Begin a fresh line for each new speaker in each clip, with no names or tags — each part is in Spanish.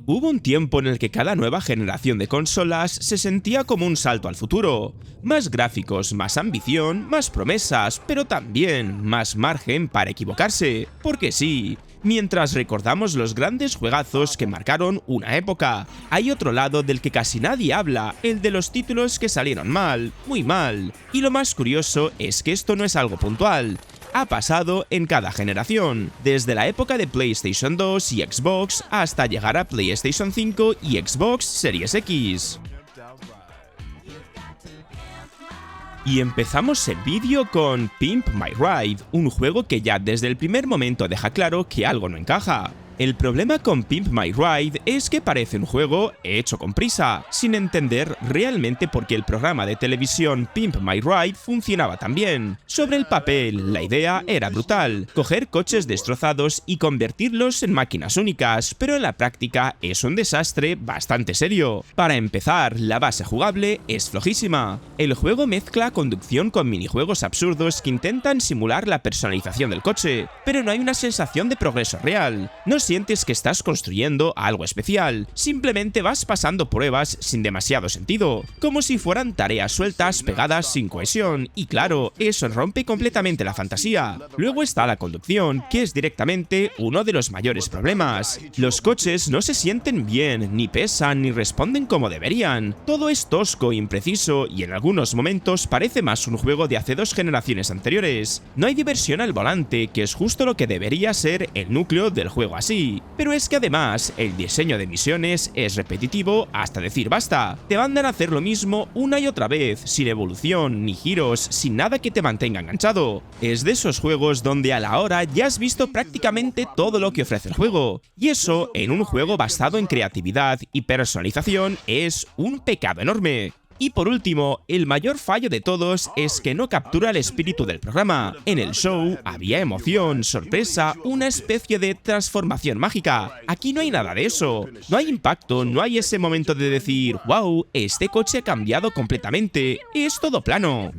Hubo un tiempo en el que cada nueva generación de consolas se sentía como un salto al futuro. Más gráficos, más ambición, más promesas, pero también más margen para equivocarse. Porque sí, mientras recordamos los grandes juegazos que marcaron una época, hay otro lado del que casi nadie habla, el de los títulos que salieron mal, muy mal. Y lo más curioso es que esto no es algo puntual. Ha pasado en cada generación, desde la época de PlayStation 2 y Xbox hasta llegar a PlayStation 5 y Xbox Series X. Y empezamos el vídeo con Pimp My Ride, un juego que ya desde el primer momento deja claro que algo no encaja. El problema con Pimp My Ride es que parece un juego hecho con prisa, sin entender realmente por qué el programa de televisión Pimp My Ride funcionaba tan bien. Sobre el papel, la idea era brutal, coger coches destrozados y convertirlos en máquinas únicas, pero en la práctica es un desastre bastante serio. Para empezar, la base jugable es flojísima. El juego mezcla conducción con minijuegos absurdos que intentan simular la personalización del coche, pero no hay una sensación de progreso real. No sientes que estás construyendo algo especial, simplemente vas pasando pruebas sin demasiado sentido, como si fueran tareas sueltas pegadas sin cohesión, y claro, eso rompe completamente la fantasía. Luego está la conducción, que es directamente uno de los mayores problemas. Los coches no se sienten bien, ni pesan, ni responden como deberían. Todo es tosco, impreciso, y en algunos momentos parece más un juego de hace 2 generaciones anteriores. No hay diversión al volante, que es justo lo que debería ser el núcleo del juego así. Pero es que además, el diseño de misiones es repetitivo hasta decir basta. Te mandan a hacer lo mismo una y otra vez, sin evolución, ni giros, sin nada que te mantenga enganchado. Es de esos juegos donde a la hora ya has visto prácticamente todo lo que ofrece el juego. Y eso, en un juego basado en creatividad y personalización, es un pecado enorme. Y por último, el mayor fallo de todos es que no captura el espíritu del programa. En el show había emoción, sorpresa, una especie de transformación mágica. Aquí no hay nada de eso. No hay impacto, no hay ese momento de decir, wow, este coche ha cambiado completamente. Es todo plano.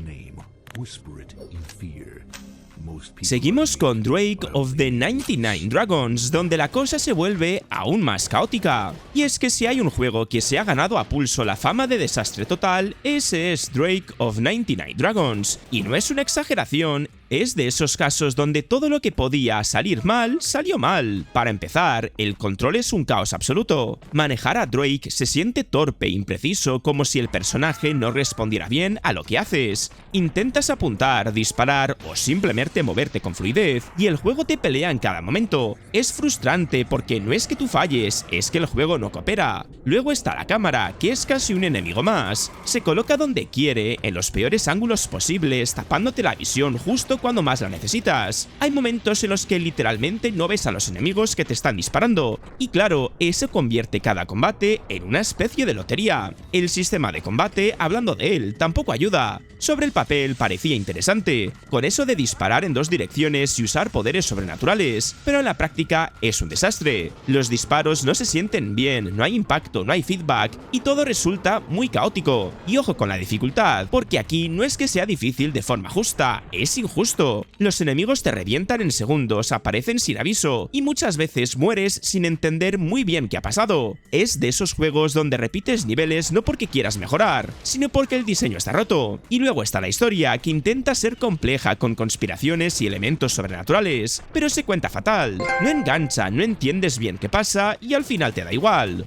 Seguimos con Drake of the 99 Dragons, donde la cosa se vuelve aún más caótica. Y es que si hay un juego que se ha ganado a pulso la fama de desastre total, ese es Drake of 99 Dragons. Y no es una exageración, es de esos casos donde todo lo que podía salir mal, salió mal. Para empezar, el control es un caos absoluto. Manejar a Drake se siente torpe e impreciso, como si el personaje no respondiera bien a lo que haces. Intentas apuntar, disparar o simplemente moverte con fluidez, y el juego te pelea en cada momento. Es frustrante porque no es que tú falles, es que el juego no coopera. Luego está la cámara, que es casi un enemigo más. Se coloca donde quiere, en los peores ángulos posibles, tapándote la visión justo cuando más la necesitas. Hay momentos en los que literalmente no ves a los enemigos que te están disparando. Y claro, eso convierte cada combate en una especie de lotería. El sistema de combate, hablando de él, tampoco ayuda. Sobre el papel parecía interesante, con eso de disparar en 2 direcciones y usar poderes sobrenaturales, pero en la práctica es un desastre. Los disparos no se sienten bien, no hay impacto, no hay feedback, y todo resulta muy caótico. Y ojo con la dificultad, porque aquí no es que sea difícil de forma justa, es injusto. Los enemigos te revientan en segundos, aparecen sin aviso, y muchas veces mueres sin entender muy bien qué ha pasado. Es de esos juegos donde repites niveles no porque quieras mejorar, sino porque el diseño está roto. Y luego está la historia, que intenta ser compleja con conspiraciones y elementos sobrenaturales, pero se cuenta fatal. No engancha, no entiendes bien qué pasa y al final te da igual.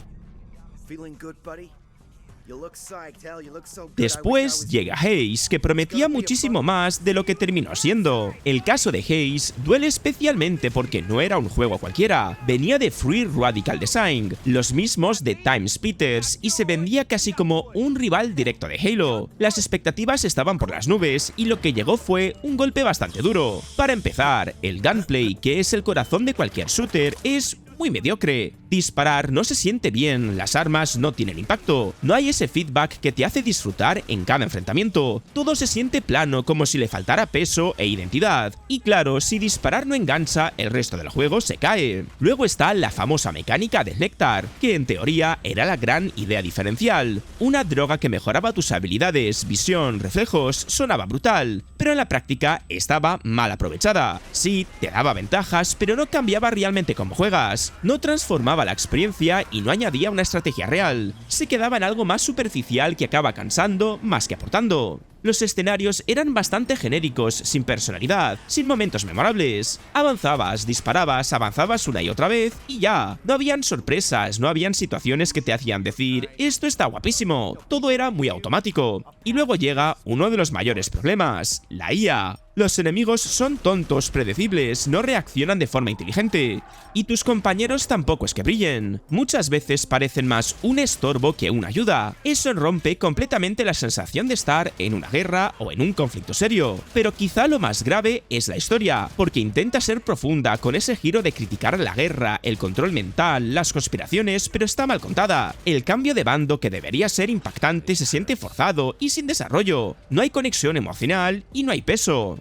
Después llega Haze, que prometía muchísimo más de lo que terminó siendo. El caso de Haze duele especialmente porque no era un juego cualquiera, venía de Free Radical Design, los mismos de Time Splitters, y se vendía casi como un rival directo de Halo. Las expectativas estaban por las nubes y lo que llegó fue un golpe bastante duro. Para empezar, el gunplay, que es el corazón de cualquier shooter, es muy mediocre. Disparar no se siente bien, las armas no tienen impacto, no hay ese feedback que te hace disfrutar en cada enfrentamiento, todo se siente plano, como si le faltara peso e identidad. Y claro, si disparar no engancha, el resto del juego se cae. Luego está la famosa mecánica del néctar, que en teoría era la gran idea diferencial, una droga que mejoraba tus habilidades, visión, reflejos, sonaba brutal, pero en la práctica estaba mal aprovechada. Sí, te daba ventajas, pero no cambiaba realmente cómo juegas, no transformaba cortaba la experiencia y no añadía una estrategia real. Se quedaba en algo más superficial que acaba cansando más que aportando. Los escenarios eran bastante genéricos, sin personalidad, sin momentos memorables. Avanzabas, disparabas, avanzabas una y otra vez y ya. No habían sorpresas, no habían situaciones que te hacían decir «esto está guapísimo». Todo era muy automático. Y luego llega uno de los mayores problemas, la IA. Los enemigos son tontos, predecibles, no reaccionan de forma inteligente. Y tus compañeros tampoco es que brillen. Muchas veces parecen más un estorbo que una ayuda. Eso rompe completamente la sensación de estar en una guerra o en un conflicto serio. Pero quizá lo más grave es la historia, porque intenta ser profunda con ese giro de criticar la guerra, el control mental, las conspiraciones, pero está mal contada. El cambio de bando que debería ser impactante se siente forzado y sin desarrollo. No hay conexión emocional y no hay peso.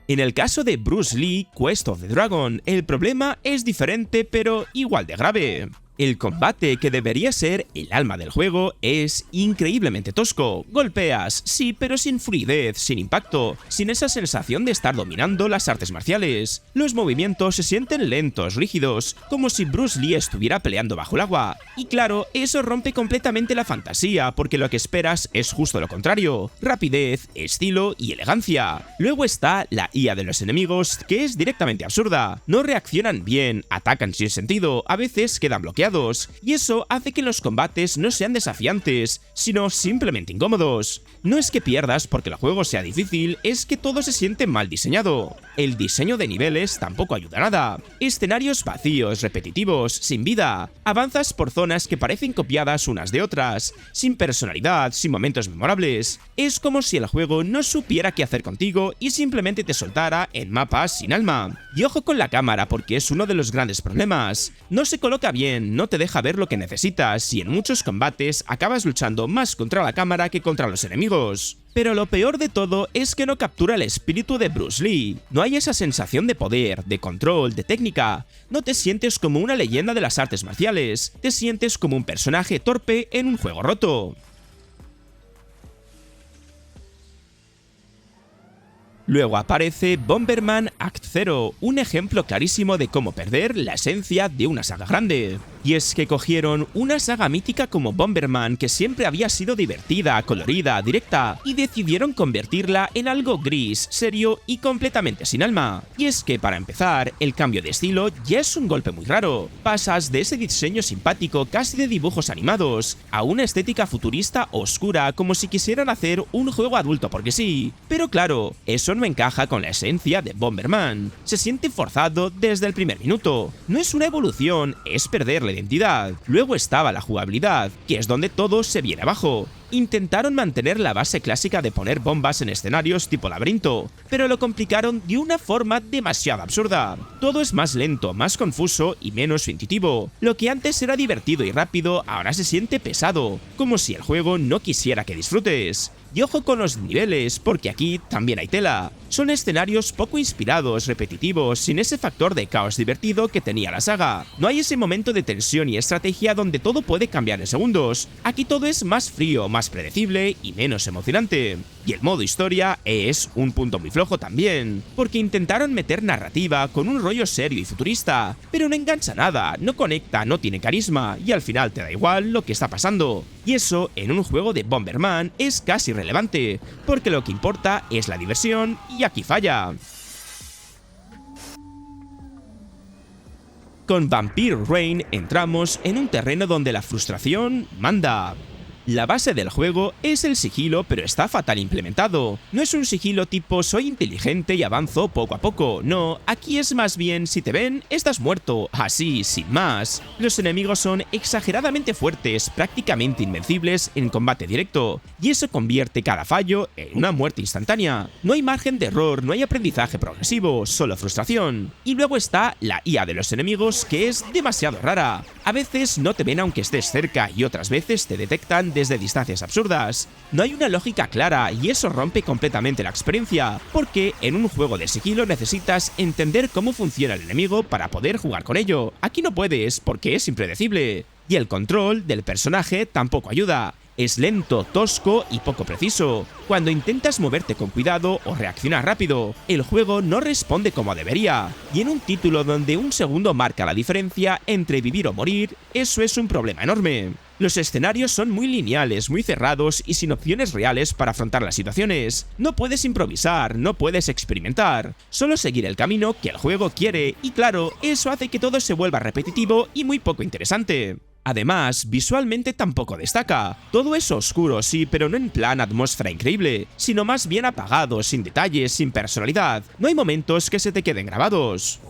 En el caso de Bruce Lee, Quest of the Dragon, el problema es diferente pero igual de grave. El combate, que debería ser el alma del juego, es increíblemente tosco. Golpeas, sí, pero sin fluidez, sin impacto, sin esa sensación de estar dominando las artes marciales. Los movimientos se sienten lentos, rígidos, como si Bruce Lee estuviera peleando bajo el agua. Y claro, eso rompe completamente la fantasía, porque lo que esperas es justo lo contrario: rapidez, estilo y elegancia. Luego está la IA de los enemigos, que es directamente absurda. No reaccionan bien, atacan sin sentido, a veces quedan bloqueados. Y eso hace que los combates no sean desafiantes, sino simplemente incómodos. No es que pierdas porque el juego sea difícil, es que todo se siente mal diseñado. El diseño de niveles tampoco ayuda a nada. Escenarios vacíos, repetitivos, sin vida. Avanzas por zonas que parecen copiadas unas de otras, sin personalidad, sin momentos memorables. Es como si el juego no supiera qué hacer contigo y simplemente te soltara en mapas sin alma. Y ojo con la cámara, porque es uno de los grandes problemas. No se coloca bien, no te deja ver lo que necesitas y en muchos combates acabas luchando más contra la cámara que contra los enemigos. Pero lo peor de todo es que no captura el espíritu de Bruce Lee. No hay esa sensación de poder, de control, de técnica. No te sientes como una leyenda de las artes marciales, te sientes como un personaje torpe en un juego roto. Luego aparece Bomberman Act 0, un ejemplo clarísimo de cómo perder la esencia de una saga grande. Y es que cogieron una saga mítica como Bomberman, que siempre había sido divertida, colorida, directa, y decidieron convertirla en algo gris, serio y completamente sin alma. Y es que, para empezar, el cambio de estilo ya es un golpe muy raro. Pasas de ese diseño simpático casi de dibujos animados a una estética futurista oscura, como si quisieran hacer un juego adulto porque sí. Pero claro, eso no encaja con la esencia de Bomberman. Se siente forzado desde el primer minuto. No es una evolución, es perder la identidad. Luego estaba la jugabilidad, que es donde todo se viene abajo. Intentaron mantener la base clásica de poner bombas en escenarios tipo laberinto, pero lo complicaron de una forma demasiado absurda. Todo es más lento, más confuso y menos intuitivo. Lo que antes era divertido y rápido ahora se siente pesado, como si el juego no quisiera que disfrutes. Y ojo con los niveles, porque aquí también hay tela. Son escenarios poco inspirados, repetitivos, sin ese factor de caos divertido que tenía la saga. No hay ese momento de tensión y estrategia donde todo puede cambiar en segundos. Aquí todo es más frío, más predecible y menos emocionante. Y el modo historia es un punto muy flojo también, porque intentaron meter narrativa con un rollo serio y futurista, pero no engancha nada, no conecta, no tiene carisma y al final te da igual lo que está pasando. Y eso en un juego de Bomberman es casi irrelevante, porque lo que importa es la diversión y aquí falla. Con Vampire Reign entramos en un terreno donde la frustración manda. La base del juego es el sigilo, pero está fatal implementado. No es un sigilo tipo soy inteligente y avanzo poco a poco. No, aquí es más bien si te ven, estás muerto. Así, sin más. Los enemigos son exageradamente fuertes, prácticamente invencibles en combate directo. Y eso convierte cada fallo en una muerte instantánea. No hay margen de error, no hay aprendizaje progresivo, solo frustración. Y luego está la IA de los enemigos, que es demasiado rara. A veces no te ven aunque estés cerca y otras veces te detectan desde distancias absurdas. No hay una lógica clara y eso rompe completamente la experiencia, porque en un juego de sigilo necesitas entender cómo funciona el enemigo para poder jugar con ello. Aquí no puedes porque es impredecible. Y el control del personaje tampoco ayuda. Es lento, tosco y poco preciso. Cuando intentas moverte con cuidado o reaccionar rápido, el juego no responde como debería. Y en un título donde un segundo marca la diferencia entre vivir o morir, eso es un problema enorme. Los escenarios son muy lineales, muy cerrados y sin opciones reales para afrontar las situaciones. No puedes improvisar, no puedes experimentar, solo seguir el camino que el juego quiere y claro, eso hace que todo se vuelva repetitivo y muy poco interesante. Además, visualmente tampoco destaca. Todo es oscuro, sí, pero no en plan atmósfera increíble, sino más bien apagado, sin detalles, sin personalidad. No hay momentos que se te queden grabados.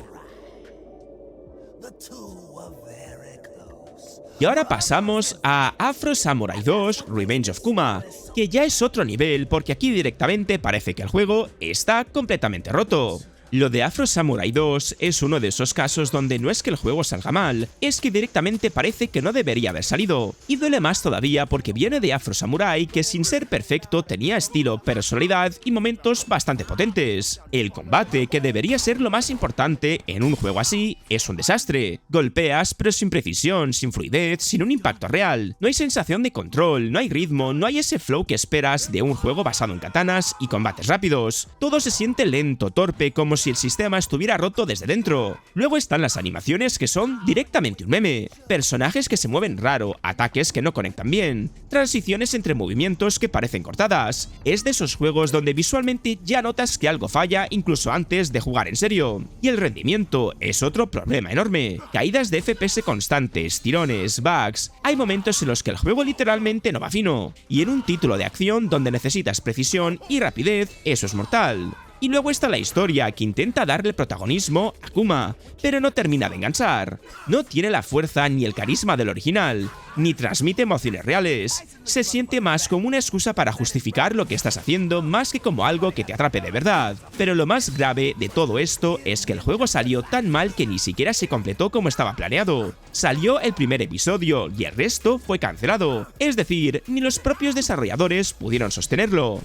Y ahora pasamos a Afro Samurai 2 Revenge of Kuma, que ya es otro nivel porque aquí directamente parece que el juego está completamente roto. Lo de Afro Samurai 2 es uno de esos casos donde no es que el juego salga mal, es que directamente parece que no debería haber salido. Y duele más todavía porque viene de Afro Samurai que sin ser perfecto tenía estilo, personalidad y momentos bastante potentes. El combate, que debería ser lo más importante en un juego así, es un desastre. Golpeas pero sin precisión, sin fluidez, sin un impacto real. No hay sensación de control, no hay ritmo, no hay ese flow que esperas de un juego basado en katanas y combates rápidos. Todo se siente lento, torpe, como si el sistema estuviera roto desde dentro. Luego están las animaciones que son directamente un meme, personajes que se mueven raro, ataques que no conectan bien, transiciones entre movimientos que parecen cortadas. Es de esos juegos donde visualmente ya notas que algo falla incluso antes de jugar en serio. Y el rendimiento es otro problema enorme. Caídas de FPS constantes, tirones, bugs. Hay momentos en los que el juego literalmente no va fino. Y en un título de acción donde necesitas precisión y rapidez, eso es mortal. Y luego está la historia, que intenta darle protagonismo a Kuma, pero no termina de enganchar. No tiene la fuerza ni el carisma del original, ni transmite emociones reales. Se siente más como una excusa para justificar lo que estás haciendo más que como algo que te atrape de verdad. Pero lo más grave de todo esto es que el juego salió tan mal que ni siquiera se completó como estaba planeado. Salió el primer episodio y el resto fue cancelado. Es decir, ni los propios desarrolladores pudieron sostenerlo.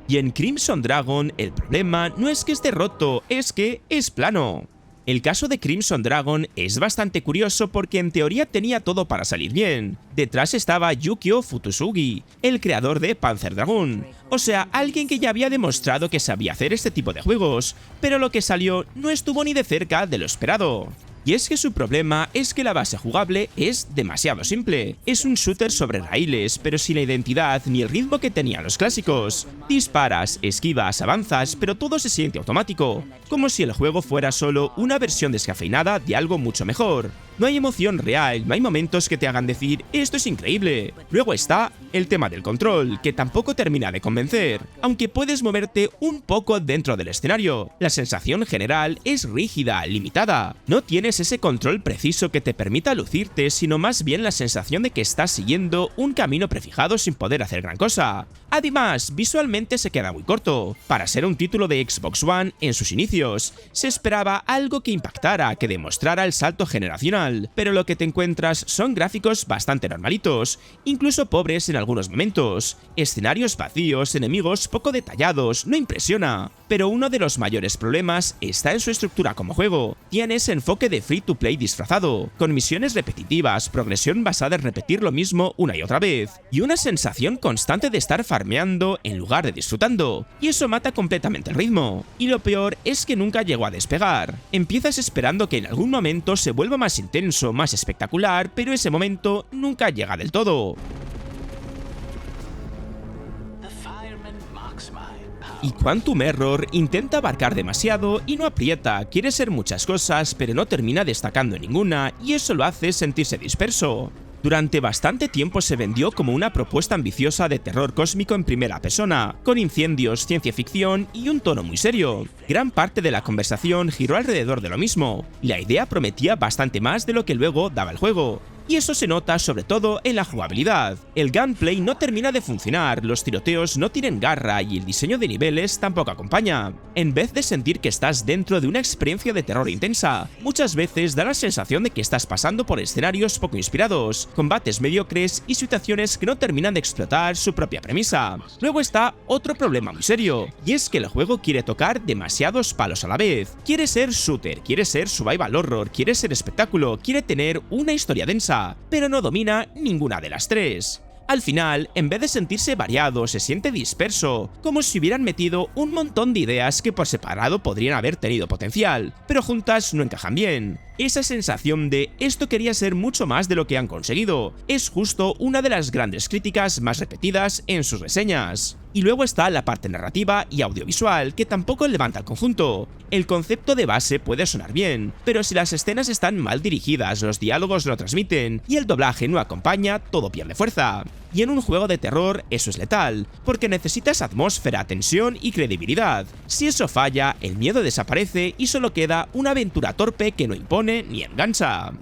Y en Crimson Dragon el problema no es que esté roto, es que es plano. El caso de Crimson Dragon es bastante curioso porque en teoría tenía todo para salir bien. Detrás estaba Yukio Futosugi, el creador de Panzer Dragoon. O sea, alguien que ya había demostrado que sabía hacer este tipo de juegos, pero lo que salió no estuvo ni de cerca de lo esperado. Y es que su problema es que la base jugable es demasiado simple. Es un shooter sobre raíles, pero sin la identidad ni el ritmo que tenían los clásicos. Disparas, esquivas, avanzas, pero todo se siente automático, como si el juego fuera solo una versión descafeinada de algo mucho mejor. No hay emoción real, no hay momentos que te hagan decir «esto es increíble». Luego está el tema del control, que tampoco termina de convencer, aunque puedes moverte un poco dentro del escenario. La sensación general es rígida, limitada. No tienes ese control preciso que te permita lucirte, sino más bien la sensación de que estás siguiendo un camino prefijado sin poder hacer gran cosa. Además, visualmente se queda muy corto. Para ser un título de Xbox One en sus inicios, se esperaba algo que impactara, que demostrara el salto generacional, pero lo que te encuentras son gráficos bastante normalitos, incluso pobres en algunos momentos, escenarios vacíos, enemigos poco detallados, no impresiona. Pero uno de los mayores problemas está en su estructura como juego. Tiene ese enfoque de free to play disfrazado, con misiones repetitivas, progresión basada en repetir lo mismo una y otra vez, y una sensación constante de estar farmeando en lugar de disfrutando, y eso mata completamente el ritmo. Y lo peor es que nunca llegó a despegar. Empiezas esperando que en algún momento se vuelva más intenso, más espectacular, pero ese momento nunca llega del todo. Y Quantum Error intenta abarcar demasiado y no aprieta, quiere ser muchas cosas pero no termina destacando en ninguna y eso lo hace sentirse disperso. Durante bastante tiempo se vendió como una propuesta ambiciosa de terror cósmico en primera persona, con incendios, ciencia ficción y un tono muy serio. Gran parte de la conversación giró alrededor de lo mismo. La idea prometía bastante más de lo que luego daba el juego. y eso se nota sobre todo en la jugabilidad. El gameplay no termina de funcionar, los tiroteos no tienen garra y el diseño de niveles tampoco acompaña. En vez de sentir que estás dentro de una experiencia de terror intensa, muchas veces da la sensación de que estás pasando por escenarios poco inspirados, combates mediocres y situaciones que no terminan de explotar su propia premisa. Luego está otro problema muy serio, y es que el juego quiere tocar demasiados palos a la vez. Quiere ser shooter, quiere ser survival horror, quiere ser espectáculo, quiere tener una historia densa, pero no domina ninguna de las tres. Al final, en vez de sentirse variado, se siente disperso, como si hubieran metido un montón de ideas que por separado podrían haber tenido potencial, pero juntas no encajan bien. Esa sensación de esto quería ser mucho más de lo que han conseguido es justo una de las grandes críticas más repetidas en sus reseñas. Y luego está la parte narrativa y audiovisual, que tampoco levanta el conjunto. El concepto de base puede sonar bien, pero si las escenas están mal dirigidas, los diálogos no transmiten y el doblaje no acompaña, todo pierde fuerza. Y en un juego de terror eso es letal, porque necesitas atmósfera, tensión y credibilidad. Si eso falla, el miedo desaparece y solo queda una aventura torpe que no impone ni engancha.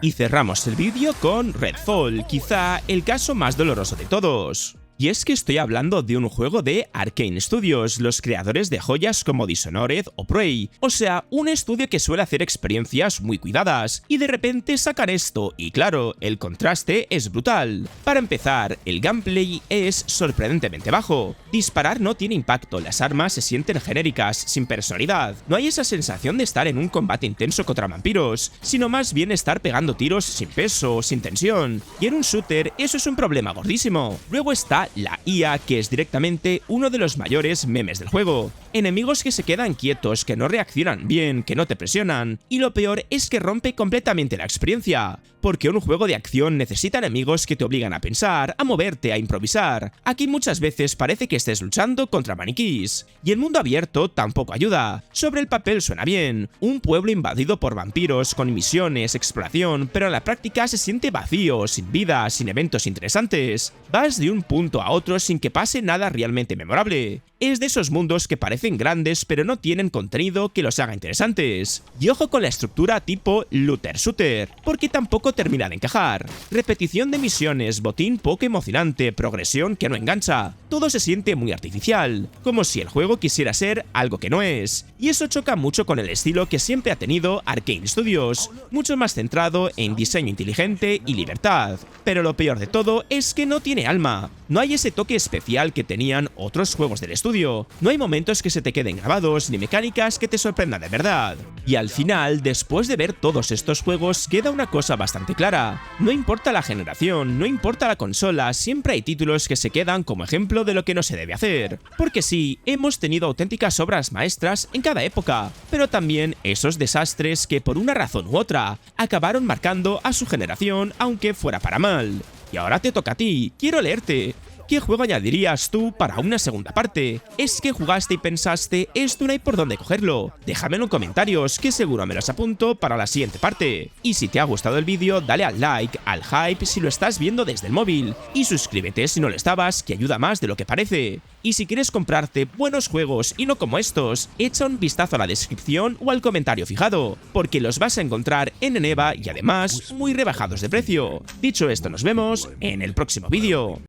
Y cerramos el vídeo con Redfall, quizá el caso más doloroso de todos. Y es que estoy hablando de un juego de Arkane Studios, los creadores de joyas como Dishonored o Prey, o sea, un estudio que suele hacer experiencias muy cuidadas, y de repente sacan esto, y claro, el contraste es brutal. Para empezar, el gameplay es sorprendentemente bajo, disparar no tiene impacto, las armas se sienten genéricas, sin personalidad, no hay esa sensación de estar en un combate intenso contra vampiros, sino más bien estar pegando tiros sin peso, sin tensión, y en un shooter eso es un problema gordísimo. Luego está la IA, que es directamente uno de los mayores memes del juego. Enemigos que se quedan quietos, que no reaccionan bien, que no te presionan, y lo peor es que rompe completamente la experiencia, porque un juego de acción necesita enemigos que te obligan a pensar, a moverte, a improvisar. Aquí muchas veces parece que estés luchando contra maniquís, y el mundo abierto tampoco ayuda. Sobre el papel suena bien, un pueblo invadido por vampiros con misiones, exploración, pero en la práctica se siente vacío, sin vida, sin eventos interesantes. Vas de un punto a otro sin que pase nada realmente memorable. Es de esos mundos que parecen grandes pero no tienen contenido que los haga interesantes. Y ojo con la estructura tipo looter shooter, porque tampoco termina de encajar. Repetición de misiones, botín poco emocionante, progresión que no engancha. Todo se siente muy artificial, como si el juego quisiera ser algo que no es. Y eso choca mucho con el estilo que siempre ha tenido Arkane Studios, mucho más centrado en diseño inteligente y libertad. Pero lo peor de todo es que no tiene alma. No hay ese toque especial que tenían otros juegos del estudio, no hay momentos que se te queden grabados ni mecánicas que te sorprendan de verdad. Y al final, después de ver todos estos juegos, queda una cosa bastante clara. No importa la generación, no importa la consola, siempre hay títulos que se quedan como ejemplo de lo que no se debe hacer. Porque sí, hemos tenido auténticas obras maestras en cada época, pero también esos desastres que por una razón u otra acabaron marcando a su generación, aunque fuera para mal. Y ahora te toca a ti, quiero leerte. ¿Qué juego añadirías tú para una segunda parte? ¿Es que jugaste y pensaste, esto no hay por dónde cogerlo? Déjamelo en comentarios, que seguro me los apunto para la siguiente parte. Y si te ha gustado el vídeo, dale al like, al hype si lo estás viendo desde el móvil, y suscríbete si no lo estabas, que ayuda más de lo que parece. Y si quieres comprarte buenos juegos y no como estos, echa un vistazo a la descripción o al comentario fijado, porque los vas a encontrar en Eneba y además muy rebajados de precio. Dicho esto, nos vemos en el próximo vídeo.